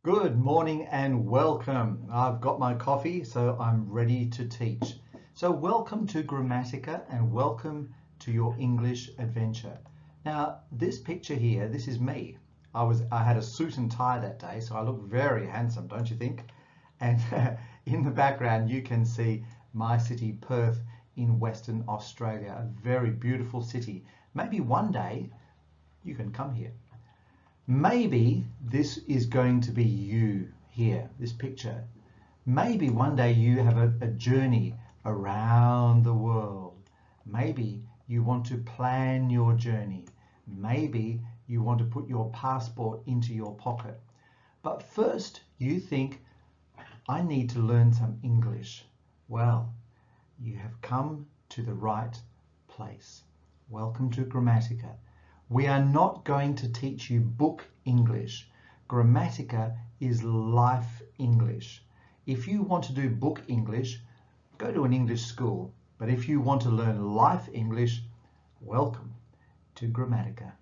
Good morning and welcome. I've got my coffee, so I'm ready to teach. So welcome to Gramatica and welcome to your English adventure. Now, this picture here, this is me. I had a suit and tie that day, so I look very handsome, don't you think? And in the background, you can see my city, Perth, in Western Australia, a very beautiful city. Maybe one day you can come here. Maybe this is going to be you here, this picture. Maybe one day you have a journey around the world. Maybe you want to plan your journey. Maybe you want to put your passport into your pocket. But first you think, I need to learn some English. Well, you have come to the right place. Welcome to Gramatica. We are not going to teach you book English. Gramatica is life English. If you want to do book English, go to an English school. But if you want to learn life English, welcome to Gramatica.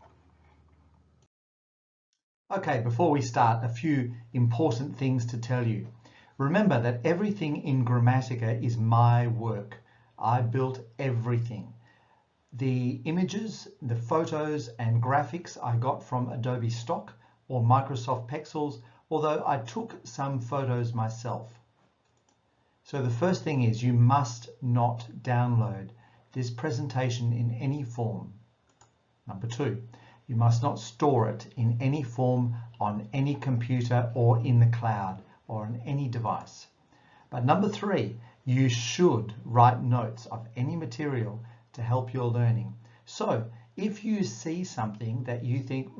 Okay, before we start, a few important things to tell you. Remember that everything in Gramatica is my work. I built everything. The images, the photos and graphics I got from Adobe Stock or Microsoft Pexels, although I took some photos myself. So the first thing is you must not download this presentation in any form. Number two, you must not store it in any form on any computer or in the cloud or on any device. But number three, you should write notes of any material to help your learning. So if you see something that you think,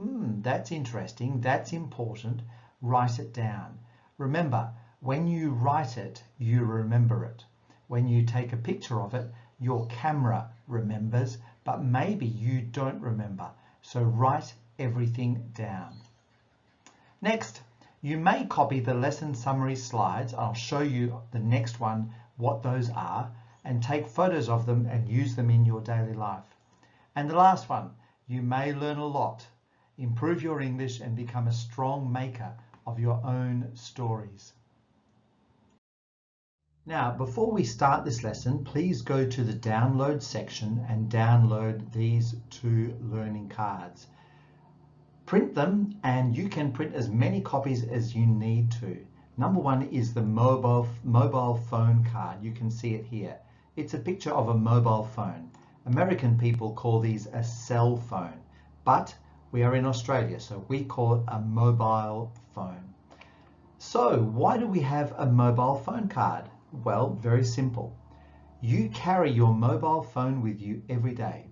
that's interesting, that's important, write it down. Remember, when you write it, you remember it. When you take a picture of it, your camera remembers, but maybe you don't remember. So write everything down. Next, you may copy the lesson summary slides. I'll show you the next one, what those are, and take photos of them and use them in your daily life. And the last one, you may learn a lot, improve your English and become a strong maker of your own stories. Now, before we start this lesson, please go to the download section and download these two learning cards. Print them, and you can print as many copies as you need to. Number one is the mobile phone card. You can see it here. It's a picture of a mobile phone. American people call these a cell phone, but we are in Australia, so we call it a mobile phone. So why do we have a mobile phone card? Well, very simple. You carry your mobile phone with you every day.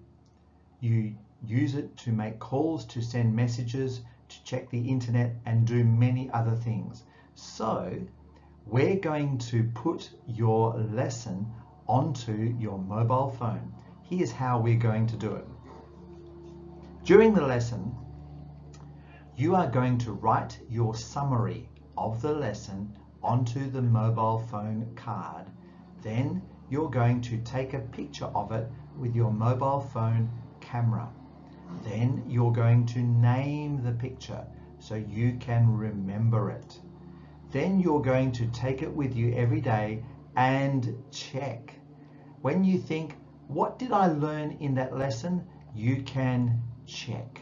You use it to make calls, to send messages, to check the internet, and do many other things. So we're going to put your lesson onto your mobile phone. Here's how we're going to do it. During the lesson, you are going to write your summary of the lesson onto the mobile phone card. Then you're going to take a picture of it with your mobile phone camera. Then you're going to name the picture so you can remember it. Then you're going to take it with you every day and check. When you think, what did I learn in that lesson? You can check.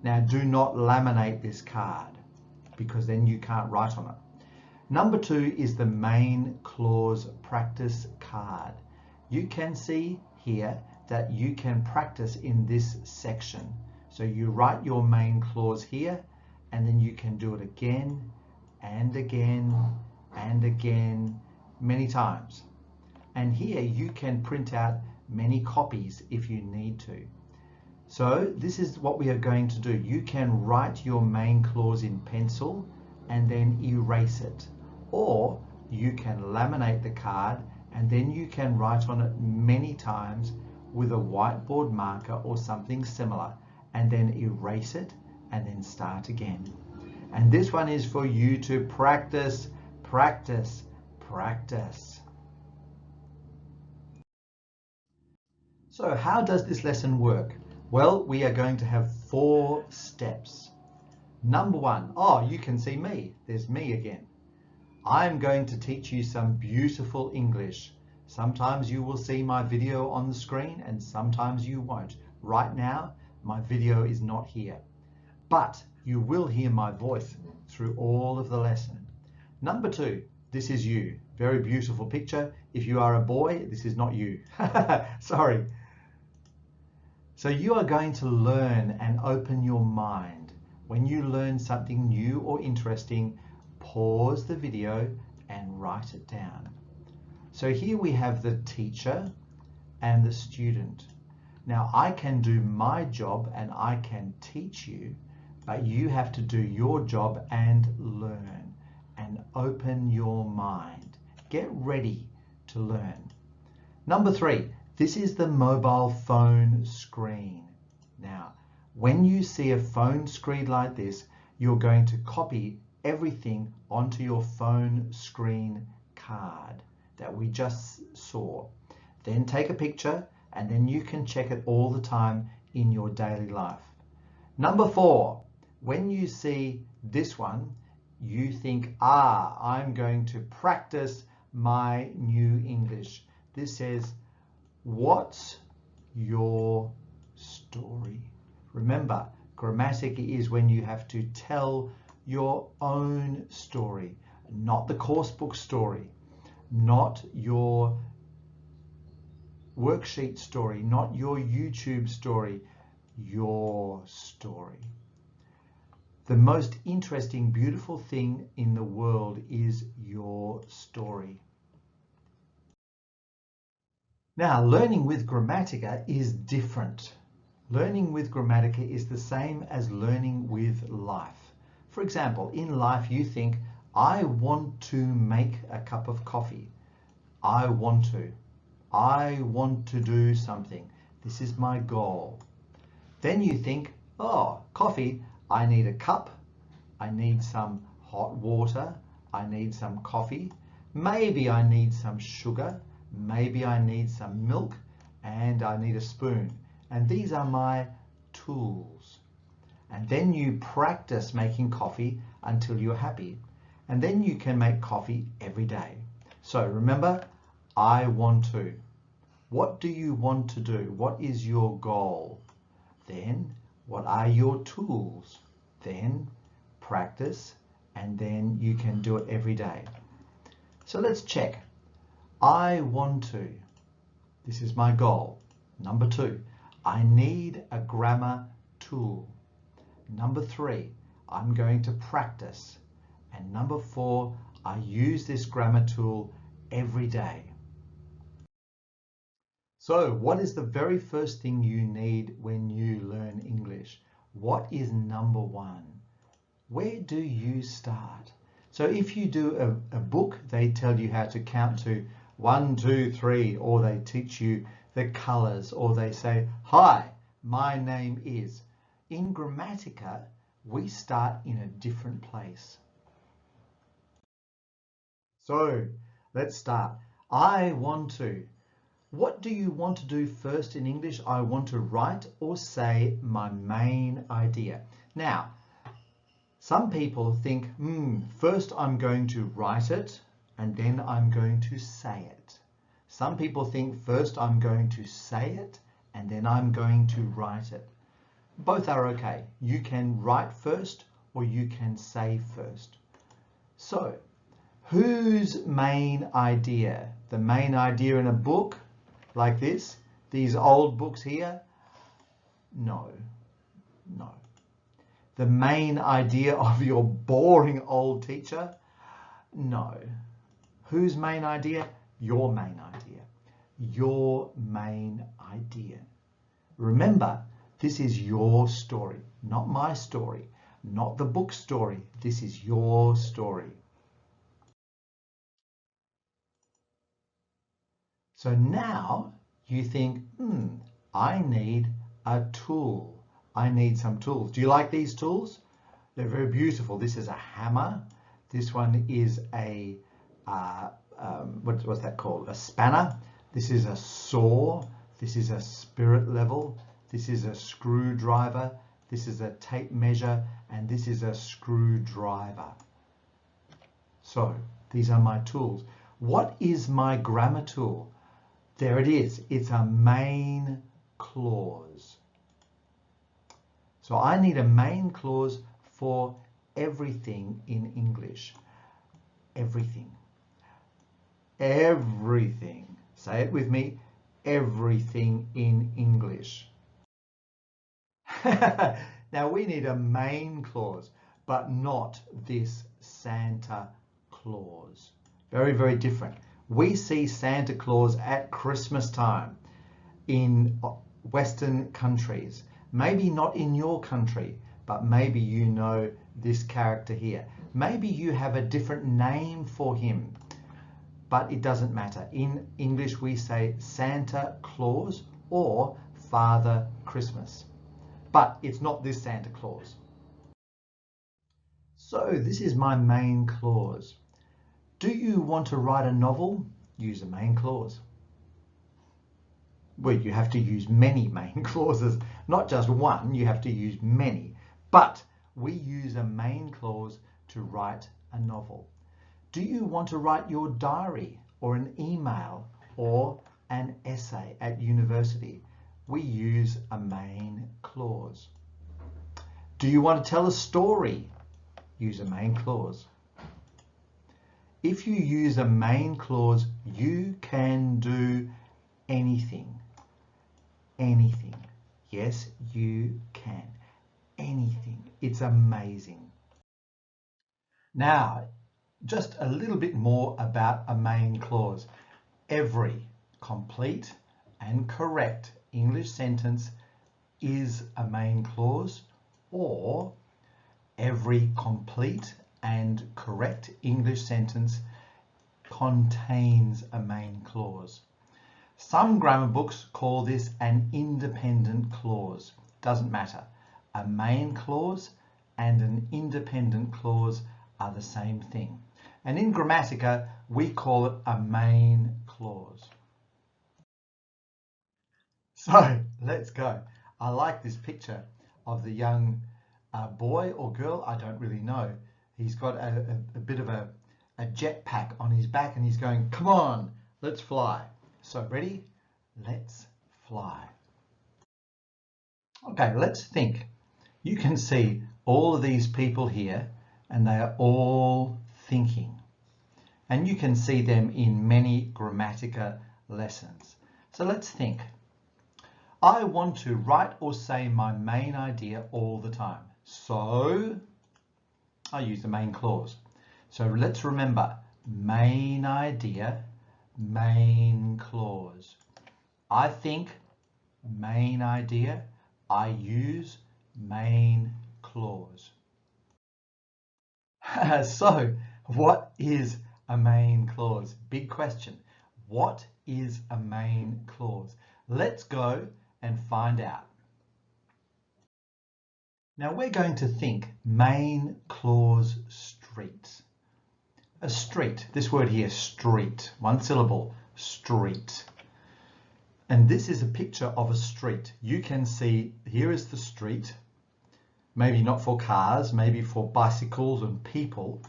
Now, do not laminate this card because then you can't write on it. Number two is the main clause practice card. You can see here that you can practice in this section. So you write your main clause here, and then you can do it again and again and again, many times. And here you can print out many copies if you need to. So this is what we are going to do. You can write your main clause in pencil and then erase it. Or you can laminate the card and then you can write on it many times with a whiteboard marker or something similar, and then erase it and then start again. And this one is for you to practice, practice, practice. So how does this lesson work? Well, we are going to have 4 steps. Number one, oh, you can see me. There's me again. I'm going to teach you some beautiful English. Sometimes you will see my video on the screen and sometimes you won't. Right now, my video is not here, but you will hear my voice through all of the lesson. Number two, this is you. Very beautiful picture. If you are a boy, this is not you. Sorry. So you are going to learn and open your mind. When you learn something new or interesting, pause the video and write it down. So here we have the teacher and the student. Now I can do my job and I can teach you, but you have to do your job and learn and open your mind. Get ready to learn. Number three, this is the mobile phone screen. Now, when you see a phone screen like this, you're going to copy everything onto your phone screen card that we just saw. Then take a picture and then you can check it all the time in your daily life. Number four, when you see this one, you think, I'm going to practice my new English. This says, what's your story? Remember, Gramatica is when you have to tell your own story, not the course book story, not your worksheet story, not your YouTube story, your story. The most interesting, beautiful thing in the world is your story. Now, learning with Gramatica is different. Learning with Gramatica is the same as learning with life. For example, in life you think, I want to make a cup of coffee. I want to do something. This is my goal. Then you think, coffee, I need a cup, I need some hot water, I need some coffee, maybe I need some sugar, maybe I need some milk, and I need a spoon. And these are my tools. And then you practice making coffee until you're happy. And then you can make coffee every day. So remember, I want to. What do you want to do? What is your goal? Then, what are your tools? Then, practice, and then you can do it every day. So let's check. I want to. This is my goal. Number two, I need a grammar tool. Number three, I'm going to practice. And number four, I use this grammar tool every day. So what is the very first thing you need when you learn English? What is number one? Where do you start? So if you do a book, they tell you how to count to 1, 2, 3, or they teach you the colors, or they say, hi, my name is. In Gramatica, we start in a different place. So let's start. I want to. What do you want to do first in English? I want to write or say my main idea. Now, some people think, first I'm going to write it and then I'm going to say it. Some people think first I'm going to say it and then I'm going to write it. Both are okay. You can write first or you can say first. So, whose main idea? The main idea in a book like this? These old books here? No. The main idea of your boring old teacher? No. Whose main idea? Your main idea. Your main idea. Remember, this is your story, not my story, not the book story. This is your story. So now you think, I need a tool. I need some tools. Do you like these tools? They're very beautiful. This is a hammer. This one is a, what's that called? A spanner. This is a saw. This is a spirit level. This is a screwdriver. this is a tape measure, and this is a screwdriver. So these are my tools. What is my grammar tool? There it is. It's a main clause. So I need a main clause for everything in English. Everything. Everything. Say it with me. Everything in English. Now we need a main clause, but not this Santa Claus. Very, very different. We see Santa Claus at Christmas time in Western countries. Maybe not in your country, but maybe you know this character here. Maybe you have a different name for him, but it doesn't matter. In English, we say Santa Claus or Father Christmas, but it's not this Santa Claus. So this is my main clause. Do you want to write a novel? Use a main clause. Well, you have to use many main clauses, not just one, you have to use many. But we use a main clause to write a novel. Do you want to write your diary or an email or an essay at university? We use a main clause. Do you want to tell a story? Use a main clause. If you use a main clause, you can do anything. Anything. Yes, you can. Anything. It's amazing. Now, just a little bit more about a main clause. Every complete and correct English sentence is a main clause, or every complete and correct English sentence contains a main clause. Some grammar books call this an independent clause. Doesn't matter. A main clause and an independent clause are the same thing. And in Gramatica, we call it a main clause. So let's go. I like this picture of the young boy or girl, I don't really know. He's got a bit of a jetpack on his back and he's going, come on, let's fly. So ready? Let's fly. Okay, let's think. You can see all of these people here and they are all thinking. And you can see them in many Gramatica lessons. So let's think. I want to write or say my main idea all the time. So I use the main clause. So let's remember, main idea, main clause. I think, main idea. I use main clause. So what is a main clause? Big question. What is a main clause? Let's go and find out. Now we're going to think main clause street. A street, this word here, street, one syllable, street. And this is a picture of a street. You can see here is the street, maybe not for cars, maybe for bicycles and people.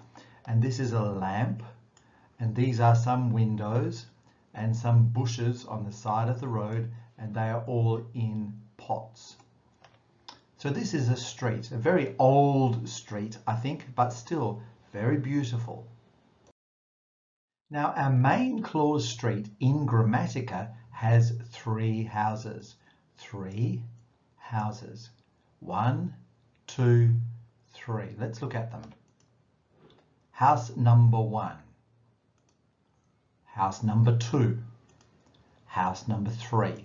And this is a lamp, and these are some windows and some bushes on the side of the road, and they are all in pots. So this is a street, a very old street, I think, but still very beautiful. Now, our main clause street in Gramatica has 3 houses. 3 houses. 1, 2, 3. Let's look at them. House number 1. House number 2. House number 3.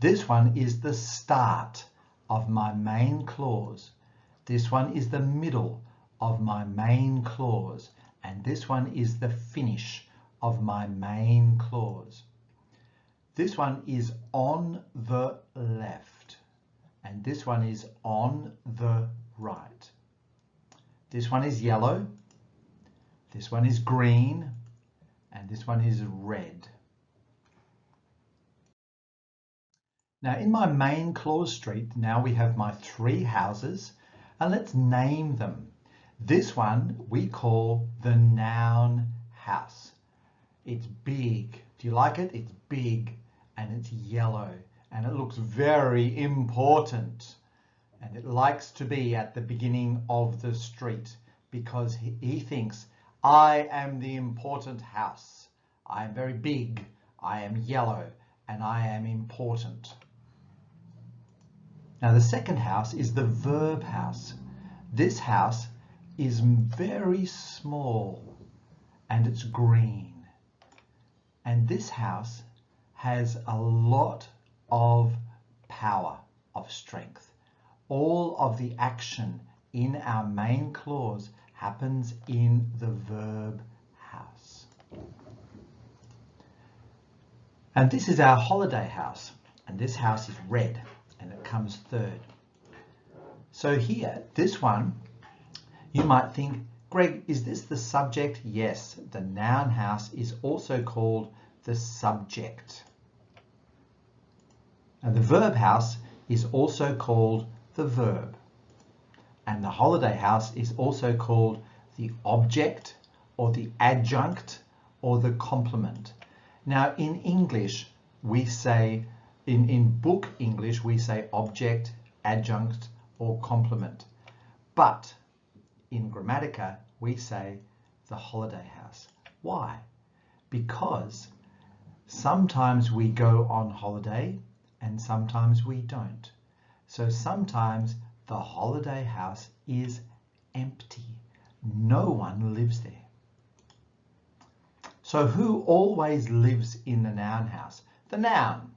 This one is the start of my main clause. This one is the middle of my main clause. And this one is the finish of my main clause. This one is on the left. And this one is on the right. This one is yellow. This one is green. And this one is red. Now in my main clause street, now we have my 3 houses, and let's name them. This one we call the noun house. It's big. Do you like it? It's big and it's yellow and it looks very important. And it likes to be at the beginning of the street because he thinks, I am the important house. I am very big, I am yellow, and I am important. Now the second house is the verb house. This house is very small and it's green. And this house has a lot of power, of strength. All of the action in our main clause happens in the verb house. And this is our holiday house. And this house is red and it comes third. So here, this one, you might think, Greg, is this the subject? Yes, the noun house is also called the subject. And the verb house is also called the verb. And the holiday house is also called the object or the adjunct or the complement. Now in English, we say, in book English, we say object, adjunct or complement. But in Gramatica, we say the holiday house. Why? Because sometimes we go on holiday and sometimes we don't. So sometimes the holiday house is empty. No one lives there. So who always lives in the noun house? The noun.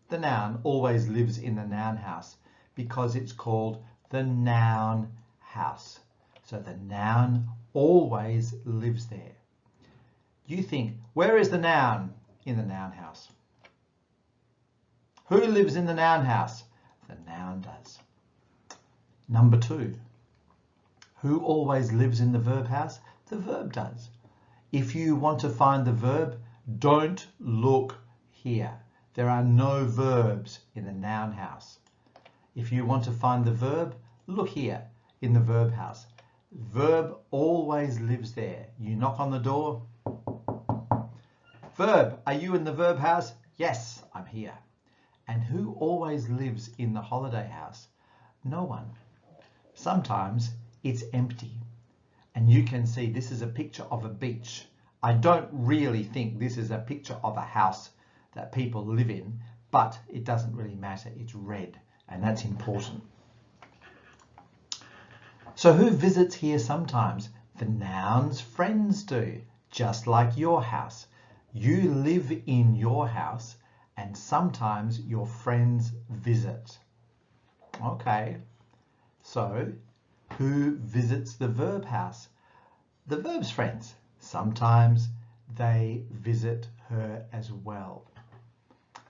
The noun always lives in the noun house because it's called the noun house. So the noun always lives there. You think, where is the noun in the noun house? Who lives in the noun house? The noun does. Number 2, who always lives in the verb house? The verb does. If you want to find the verb, don't look here. There are no verbs in the noun house. If you want to find the verb, look here in the verb house. Verb always lives there. You knock on the door. Verb, are you in the verb house? Yes, I'm here. And who always lives in the holiday house? No one. Sometimes it's empty. And you can see this is a picture of a beach. I don't really think this is a picture of a house that people live in, but it doesn't really matter. It's red, and that's important. So who visits here sometimes? The noun's friends do, just like your house. You live in your house, and sometimes your friends visit. Okay, so who visits the verb house? The verb's friends. Sometimes they visit her as well.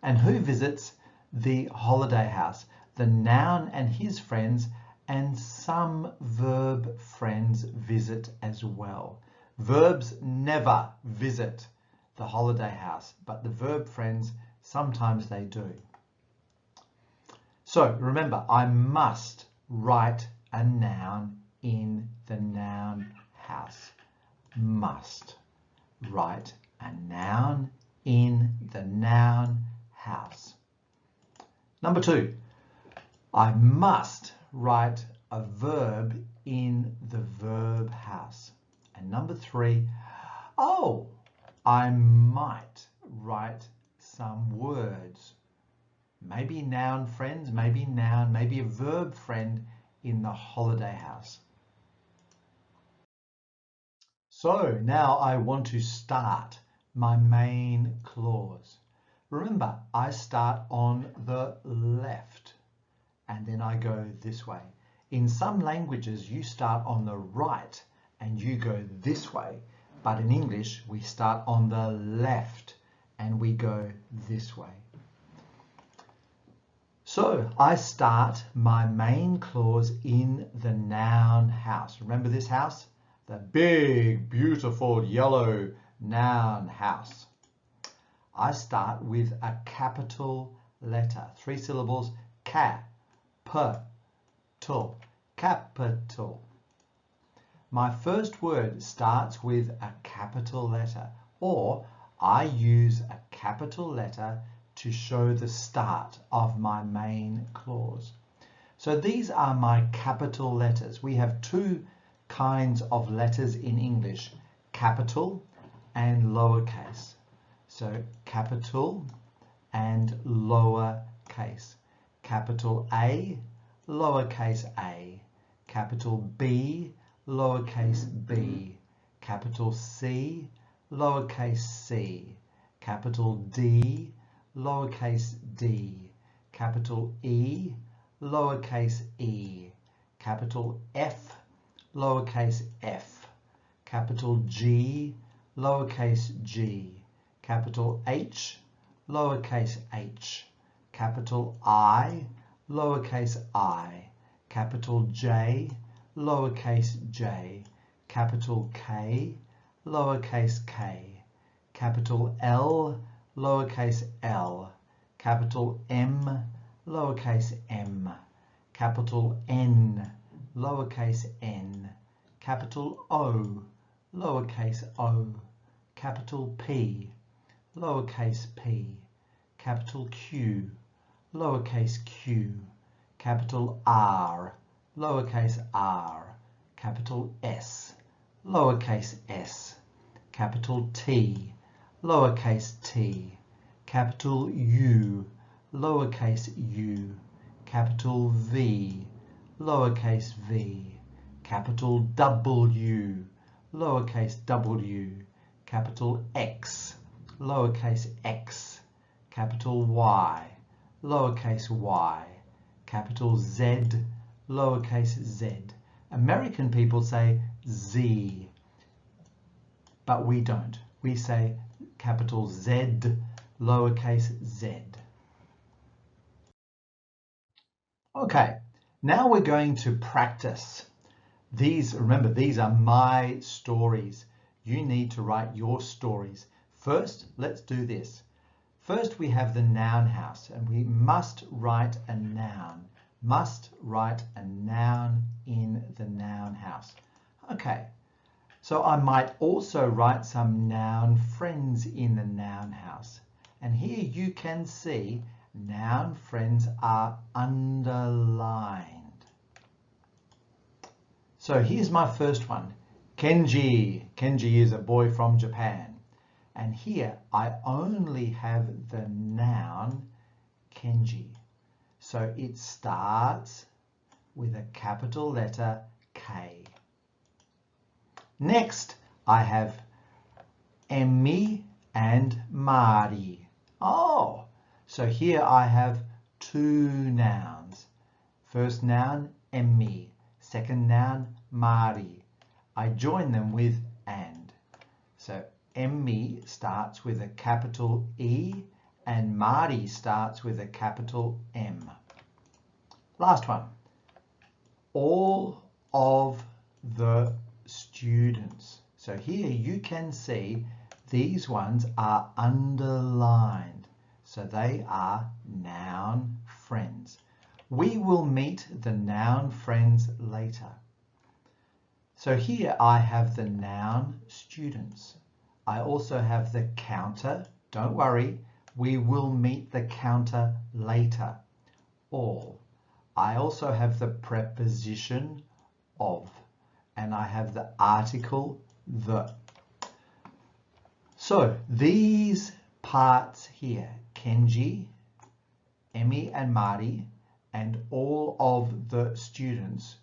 And who visits the holiday house? The noun and his friends, and some verb friends visit as well. Verbs never visit the holiday house, but the verb friends, sometimes they do. So remember, I must write a noun in the noun house. Must write a noun in the noun house. Number 2, I must write a verb in the verb house. And number 3, oh, I might write some words. Maybe noun friends, maybe noun, maybe a verb friend in the holiday house. So now I want to start my main clause. Remember, I start on the left and then I go this way. In some languages, you start on the right and you go this way. But in English, we start on the left and we go this way. So I start my main clause in the noun house. Remember this house? The big, beautiful yellow noun house. I start with a capital letter. 3 syllables, capital, capital. My first word starts with a capital letter, or I use a capital letter to show the start of my main clause. So these are my capital letters. We have 2 kinds of letters in English, capital and lowercase. So capital and lowercase. Capital A, lowercase a. Capital B, lowercase b. Capital C, lowercase c. Capital D, lowercase d. Capital E, lowercase e. Capital F, lowercase f. Capital G, lowercase g. Capital H, lowercase h. Capital I, lowercase I. Capital J, lowercase j. Capital K, lowercase k. Capital L, lowercase l. Capital M, lowercase m. Capital N, lowercase n. Capital O, lowercase o. Capital P, lowercase p. Capital Q, lowercase q. Capital R, lowercase r. Capital S, lowercase s. Capital T, lowercase t. Capital U, lowercase u. Capital V, lowercase v. Capital W, lowercase w. Capital X, lowercase x. Capital Y, lowercase y. Capital Z, lowercase z. American people say Z, but we don't. We say capital Z, lowercase z. Okay, now we're going to practice. Remember, these are my stories. You need to write your stories. First, let's do this. First, we have the noun house, and we must write a noun. Must write a noun in the noun house. Okay, so I might also write some noun friends in the noun house. And here you can see noun friends are underlined. So here's my first one, Kenji. Kenji is a boy from Japan. And here I only have the noun Kenji. So it starts with a capital letter K. Next, I have Emmy and Mari. Oh, so here I have 2 nouns. First noun, Emmy. Second noun, Mari. I join them with and. So Emmy starts with a capital E and Mari starts with a capital M. Last one. All of the students. So here you can see these ones are underlined. So they are noun friends. We will meet the noun friends later. So here I have the noun students. I also have the counter. Don't worry, we will meet the counter later. All. I also have the preposition of, and I have the article the. So these parts here, Kenji, Emmy and Mari, and all of the students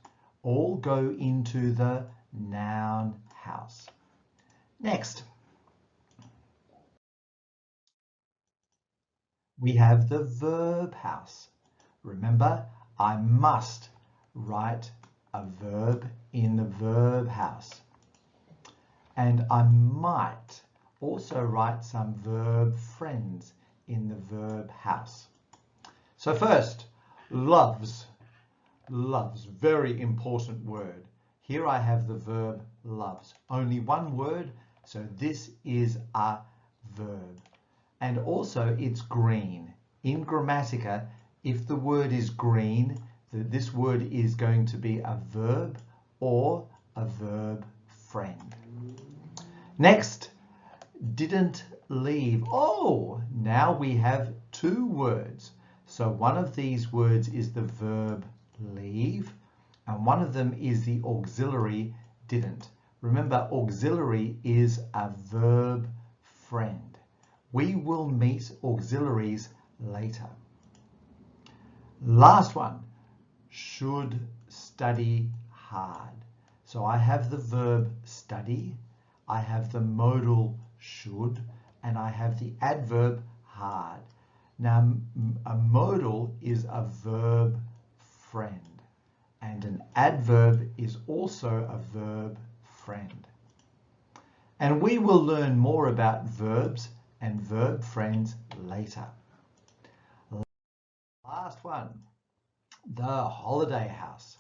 all go into the noun house. Next, we have the verb house. Remember, I must write a verb in the verb house. And I might also write some verb friends in the verb house. So first, loves. Loves, very important word. Here I have the verb loves. Only one word, so this is a verb. And also it's green. in Gramatica, if the word is green, this word is going to be a verb or a verb friend. Next, didn't leave. Oh, now we have two words. So one of these words is the verb leave, and one of them is the auxiliary didn't. Remember, auxiliary is a verb friend. We will meet auxiliaries later. Last one, should study hard. So I have the verb study, I have the modal should, and I have the adverb hard. Now, a modal is a verb friend, and an adverb is also a verb friend. And we will learn more about verbs and verb friends later. Last one, the holiday house.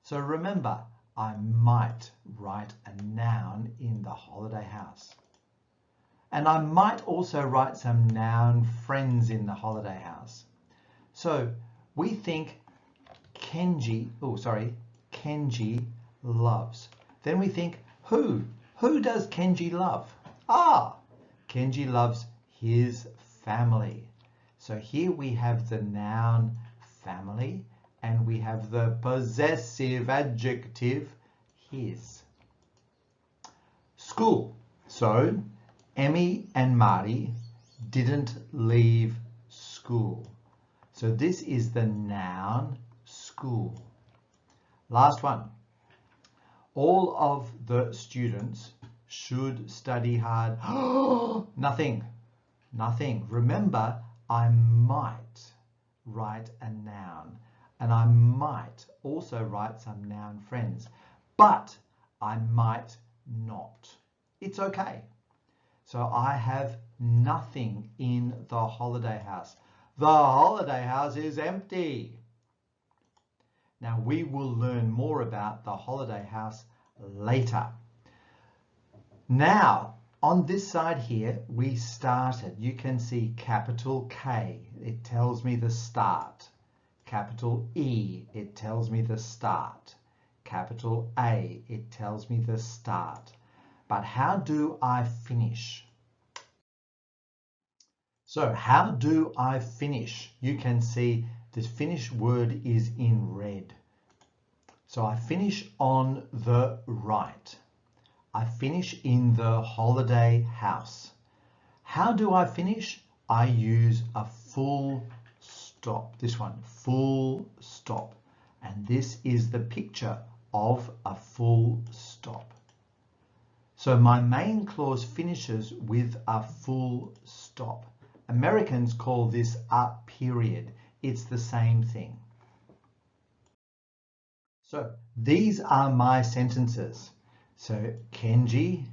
So remember, I might write a noun in the holiday house. And I might also write some noun friends in the holiday house. So we think Kenji loves. Then we think, who? Who does Kenji love? Ah, Kenji loves his family. So here we have the noun family, and we have the possessive adjective his. School. So Emmy and Marty didn't leave school. So this is the noun school. Last one. All of the students should study hard. Nothing. Remember, I might write a noun, and I might also write some noun friends, but I might not. It's okay. So I have nothing in the holiday house. The holiday house is empty. Now we will learn more about the holiday house later. Now, on this side here, we started. You can see capital K. It tells me the start. Capital E, it tells me the start. Capital A, it tells me the start. But how do I finish? So how do I finish? You can see the finish word is in red. So I finish on the right. I finish in the holiday house. How do I finish? I use a full stop. This one, full stop. And this is the picture of a full stop. So my main clause finishes with a full stop. Americans call this a period. It's the same thing. So these are my sentences. So Kenji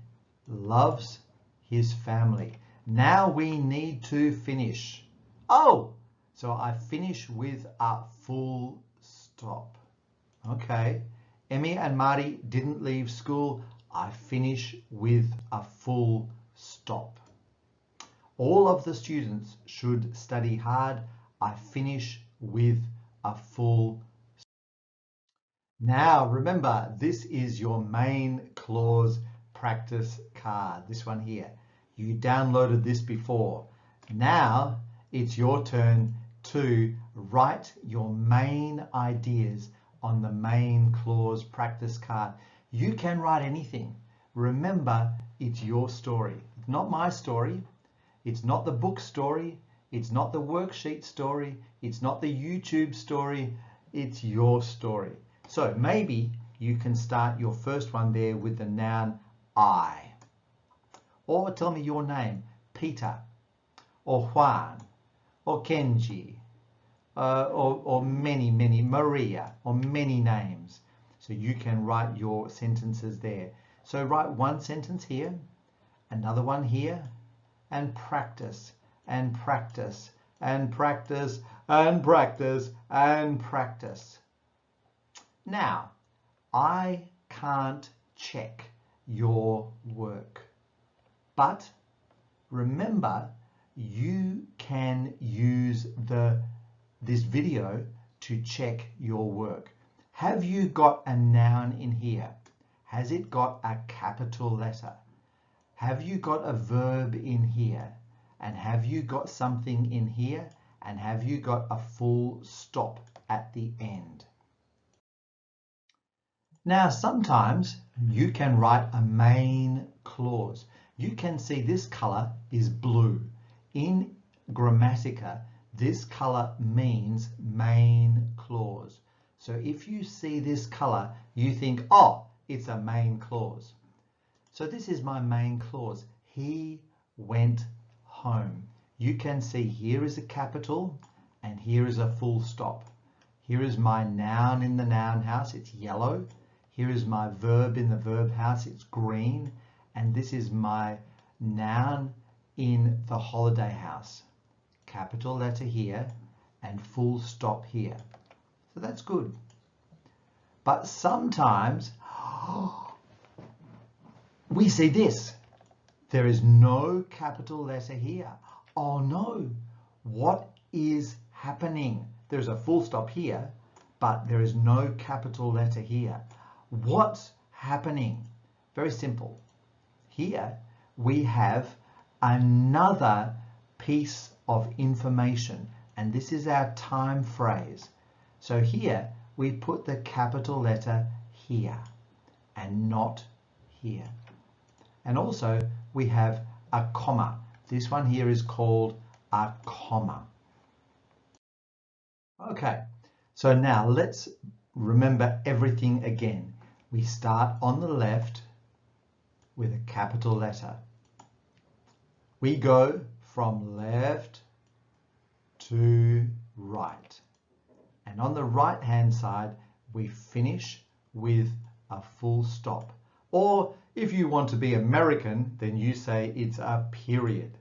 loves his family. Now we need to finish. Oh, so I finish with a full stop. Okay. Emmy and Marty didn't leave school. I finish with a full stop. All of the students should study hard. I finish with a full stop. Now remember, this is your main clause practice card. This one here. You downloaded this before. Now it's your turn to write your main ideas on the main clause practice card. You can write anything. Remember, it's your story. It's not my story. It's not the book story. It's not the worksheet story. It's not the YouTube story. It's your story. So maybe you can start your first one there with the noun I. Or tell me your name, Peter, or Juan, or Kenji, or many, Maria, or many names. So you can write your sentences there. So write one sentence here, another one here, and practice, and practice, and practice, and practice, and practice. Now, I can't check your work, but remember you can use this video to check your work. Have you got a noun in here? Has it got a capital letter? Have you got a verb in here? And have you got something in here? And have you got a full stop at the end? Now, sometimes you can write a main clause. You can see this color is blue. In Gramatica, this color means main clause. So if you see this color, you think, oh, it's a main clause. So this is my main clause. He went home. You can see here is a capital and here is a full stop. Here is my noun in the noun house, it's yellow. Here is my verb in the verb house, it's green. And this is my noun in the holiday house. Capital letter here and full stop here. So that's good. But sometimes we see this. There is no capital letter here. Oh no, what is happening? There's a full stop here, but there is no capital letter here. What's happening? Very simple. Here we have another piece of information, and this is our time phrase. So here we put the capital letter here and not here. And also we have a comma. This one here is called a comma. Okay, so now let's remember everything again. We start on the left with a capital letter. We go from left to right. And on the right hand side, we finish with a full stop. Or if you want to be American, then you say it's a period.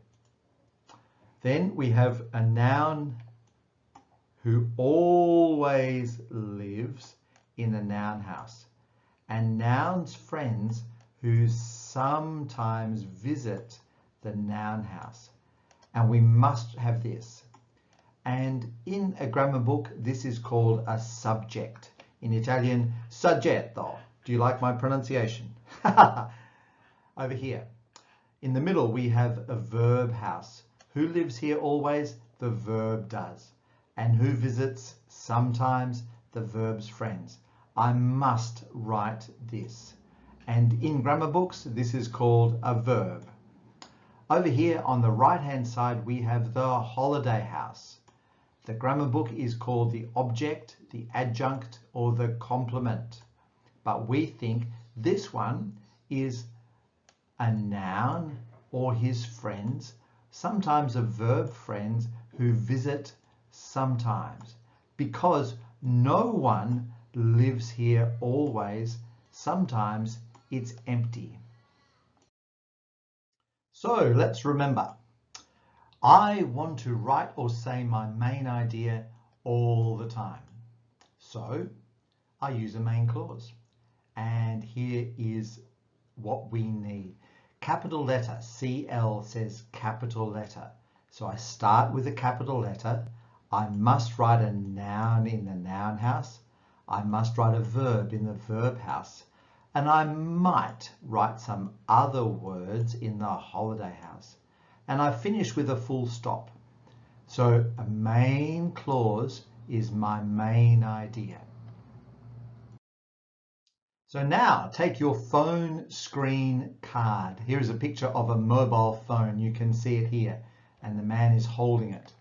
Then we have a noun who always lives in a noun house, and nouns friends who sometimes visit the noun house. And we must have this. And in a grammar book, this is called a subject. In Italian, soggetto. Do you like my pronunciation? Over here. In the middle, we have a verb house. Who lives here always? The verb does. And who visits? Sometimes. The verb's friends. I must write this. And in grammar books, this is called a verb. Over here on the right-hand side, we have the holiday house. The grammar book is called the object, the adjunct, or the complement. But we think this one is a noun or his friends, sometimes a verb friends who visit sometimes, because no one lives here always. Sometimes it's empty. So let's remember, I want to write or say my main idea all the time. So I use a main clause. And here is what we need. Capital letter, CL says capital letter. So I start with a capital letter. I must write a noun in the noun house. I must write a verb in the verb house. And I might write some other words in the holiday house. And I finish with a full stop. So a main clause is my main idea. So now take your phone screen card. Here is a picture of a mobile phone. You can see it here, and the man is holding it.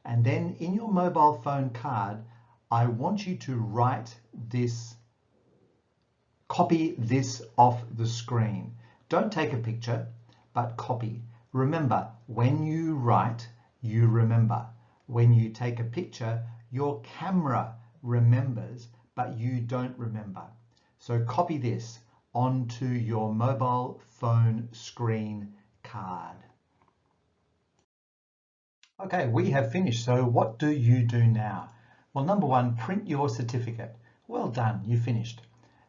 And then in your mobile phone card, I want you to write this, copy this off the screen. Don't take a picture, but copy. Remember, when you write, you remember. When you take a picture, your camera remembers, but you don't remember. So copy this onto your mobile phone screen card. Okay, we have finished. So what do you do now? Well, number one, print your certificate. Well done, you finished.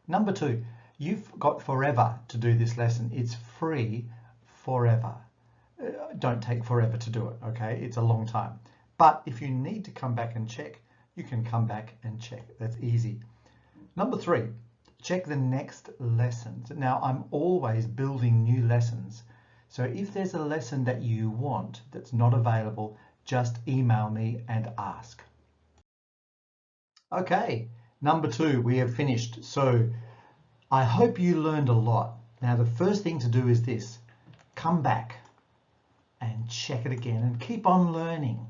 Number two, you've got forever to do this lesson. It's free forever. don't take forever to do it, okay? It's a long time. But if you need to come back and check, you can come back and check. That's easy. Number 3, check the next lessons. Now, I'm always building new lessons. So if there's a lesson that you want that's not available, just email me and ask. Okay, number 2, we have finished. So I hope you learned a lot. Now, the first thing to do is this: come back and check it again and keep on learning.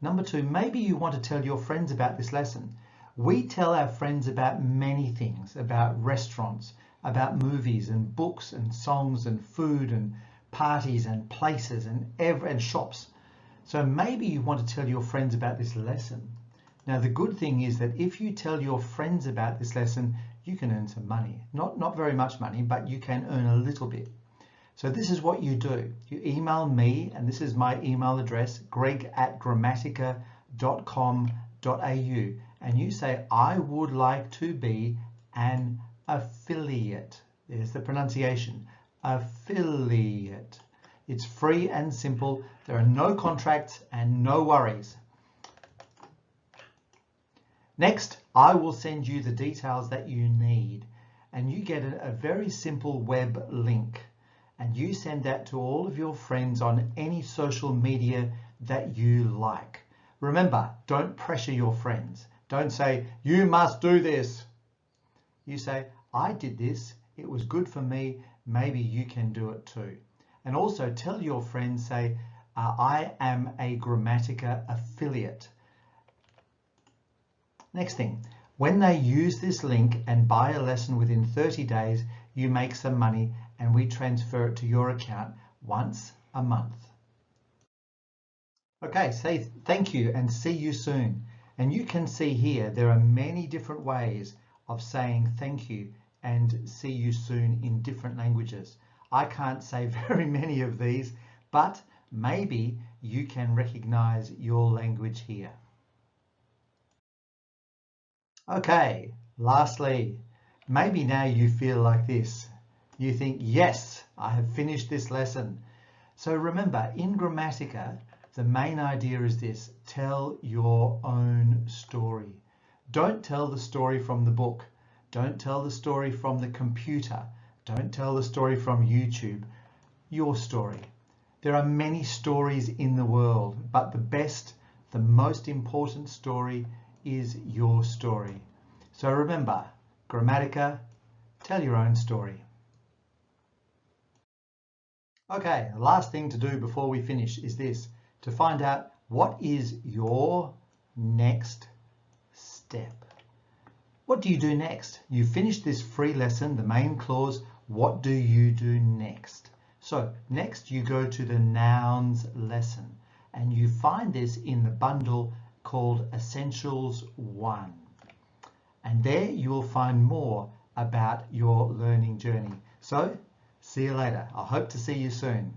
Number 2, maybe you want to tell your friends about this lesson. We tell our friends about many things, about restaurants, about movies and books and songs and food and parties and places and shops. So maybe you want to tell your friends about this lesson. Now, the good thing is that if you tell your friends about this lesson, you can earn some money. Not very much money, but you can earn a little bit. So this is what you do. You email me, and this is my email address, greg@gramatica.com.au, and you say, I would like to be an affiliate. There's the pronunciation, affiliate. It's free and simple. There are no contracts and no worries. Next, I will send you the details that you need, and you get a very simple web link, and you send that to all of your friends on any social media that you like. Remember, don't pressure your friends. Don't say, you must do this. You say, I did this, it was good for me, maybe you can do it too. And also tell your friends, say, I am a Gramatica affiliate. Next thing, when they use this link and buy a lesson within 30 days, you make some money and we transfer it to your account once a month. Okay, say thank you and see you soon. And you can see here, there are many different ways of saying thank you and see you soon in different languages. I can't say very many of these, but maybe you can recognize your language here. Okay, lastly, maybe now you feel like this. You think, yes, I have finished this lesson. So remember, in Gramatica, the main idea is this: tell your own story. Don't tell the story from the book. Don't tell the story from the computer. Don't tell the story from YouTube. Your story. There are many stories in the world, but the best, the most important story is your story. So remember, Gramatica, tell your own story. Okay, the last thing to do before we finish is this: to find out what is your next step. What do you do next? You finished this free lesson, the main clause. What do you do next? So next you go to the nouns lesson, and you find this in the bundle called Essentials 1. And there you will find more about your learning journey. So see you later. I hope to see you soon.